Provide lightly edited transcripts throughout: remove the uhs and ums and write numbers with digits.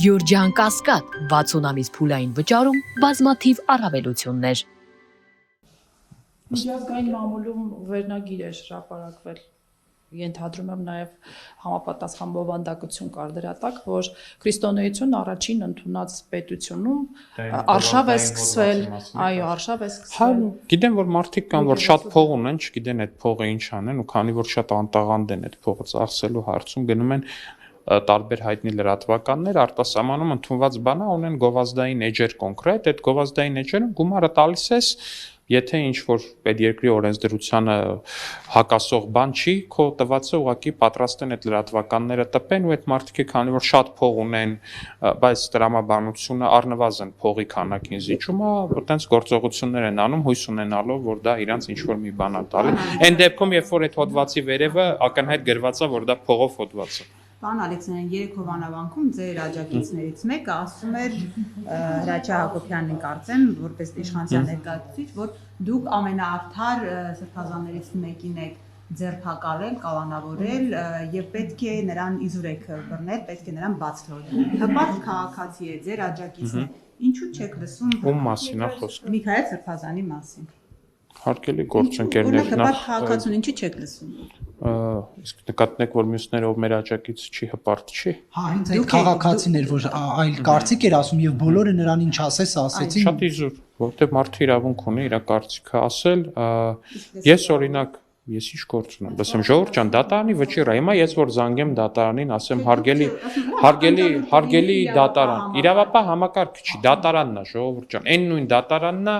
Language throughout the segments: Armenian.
Գյուրջան Կասկադ 60 ամիս փուլային վճարում բազմաթիվ առավելություններ։ Միջազգային մամուլում վերնագիր է հրապարակվել։ Ենթադրում եմ նաև համապատասխան բովանդակություն կար դրա տակ, որ քրիստոնեությունն առաջին ընդունած պետությունում արշավ է սկսվել, այո, արշավ է սկսվել։ Գիտեմ, որ մարդիկ կան, որ շատ փող ունեն, չգիտեն այդ փողը ինչ անեն, ու քանի որ շատ անտաղանդ են այդ փողը ծախսելու հարցում, գնում են տարբեր հայտնի լրատվականներ արտասահմանում ընդունված բանա ունեն գովազդային էջեր կոնկրետ, այդ գովազդային էջերում գումարը տալիս ես, եթե ինչ-որ պետերկրի օրենսդրությանը հակասող բան չի, քո տվածը ուղղակի պատրաստ են այդ լրատվականները տպեն ու այդ մարդիկը քանի որ շատ փող ունեն, բայց տրամաբանությունը առնվազն փողի քանակին զիջում է, այտենց գործողություններ են անում հույս ունենալով, որ դա իրանց ինչ-որ մի բան է տալի։ Այն դեպքում, երբ որ այդ հոդվածի վերևը ակնհայտ գրված է, որ դա փողով հոդված է։ Պարոն Ալեքսանյան, երեք հովանավանքում ձեր աջակիցներից մեկը ասում էր Հրաչյա Հակոբյանին կարծեմ, որպես իշխանության ներկայացուցիչ, որ դուք ամենաարդար սրբազաններից մեկին եք ձերբակալել, կալանավորել եւ պետք է նրան իզուր եք բռնել, պետք է նրան բաց թողնել։ Հպարտ քաղաքացի է, ձեր աջակիցն է։ Ինչու չեք լսում ում մասին է խոսքը։ Միքայել Սրբազանի մասին։ Հարկելի գործընկերներ նախ քաղաքացուն ինչի չեք լսում։ Իսկ նկատենք, որ մյուսները ով մեր աջակից չի հպարտ չի։ Հա, ինձ այդ քաղաքացին էր, որ այլ կարծիք էր ասում եւ բոլորը նրան ինչ ասես ասեցին։ Շատ իզուր, որովհետեւ մարդը իրավունք ունի իր կարծիքը ասել, ես օրինակ ես ինչ գործ ունեմ, ասեմ ժողովուրդ ջան, դատարանի վճիռ է, հիմա ես որ զանգեմ դատարանին, ասեմ հարգելի դատարան, իրավապահ համակարգ չի, դատարանն է, ժողովուրդ ջան, այն նույն դատարանն է,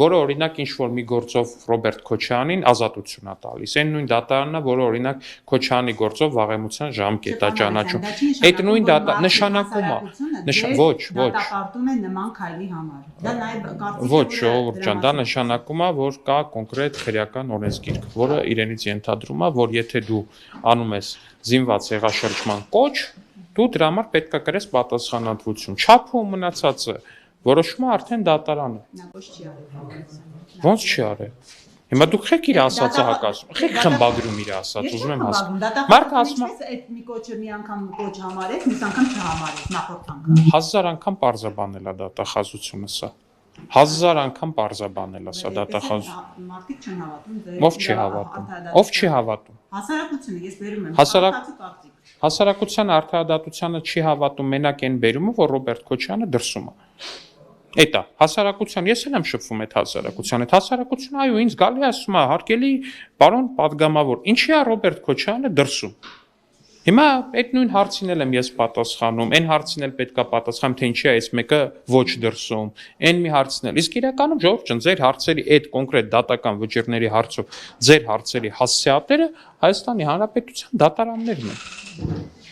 որը օրինակ ինչ որ մի գործով Ռոբերտ Քոչարյանին ազատություն է տալիս, այն նույն դատարանն է, որը օրինակ Քոչարյանի գործով վաղեմության ժամկետ է ճանաչում, այդ նույն նշանակում է, ոչ, դատապարտում է նման քայլի համար, դա նաև կարծիք ոչ, ժողովուրդ ջան, դա նշանակում է, որ կա կոնկրետ քրեական օրենսգիրք, որը իրենից ենթադրում է, որ եթե դու անում ես զինված հեղաշրջման կոչ, դու դրա համար պետք է կրես պատասխանատվություն։ Չափը ու մնացածը որոշում է արդեն դատարանը։ Նա ոչ չի արել։ Ոնց չի արել։ Հիմա դուք եք իր ասածը հակասում, եք խմբագրում իր ասած, ուզում եմ հասկանալ։ Մարդը ասում է, այդ մի կոչը մի անգամ կոչ համարեք, մյուս անգամ չհամարեք, նախորդ անգամ։ 1000 անգամ պարզաբանել է դատախազությունը սա։ 1000 անգամ պարզաբանել է սա դատախազությունը։ Մարդիկ չեն հավատում ձեր։ Ով չի հավատում։ Ով չի հավատում։ Հասարակությունը, ես բերում եմ։ Հասարակության արդարադատությանը չի հավատում մենակ այն բերումը, որ Ռոբերտ Քոչյանը դրսում է։ Էտա հասարակության, ես եմ շփվում այդ հասարակությունը, այո, ինձ գալի ասում է, հարկելի պարոն падգամավոր, ինչի է Ռոբերտ Քոչյանը դրսում։ Հիմա այդ նույն հարցին եմ ես պատասխանում, այն հարցին էլ պետքա պատասխանեմ, թե ինչի է այս մեկը ոչ դրսում, այն մի հարցն էլ։ Իսկ իրականում ժողովուրդ ջան, ձեր հարցերի այդ կոնկրետ դատական վճիռների հարցով ձեր հարցերի հասցեատերը Հայաստանի Հանրապետության դատարաններն են։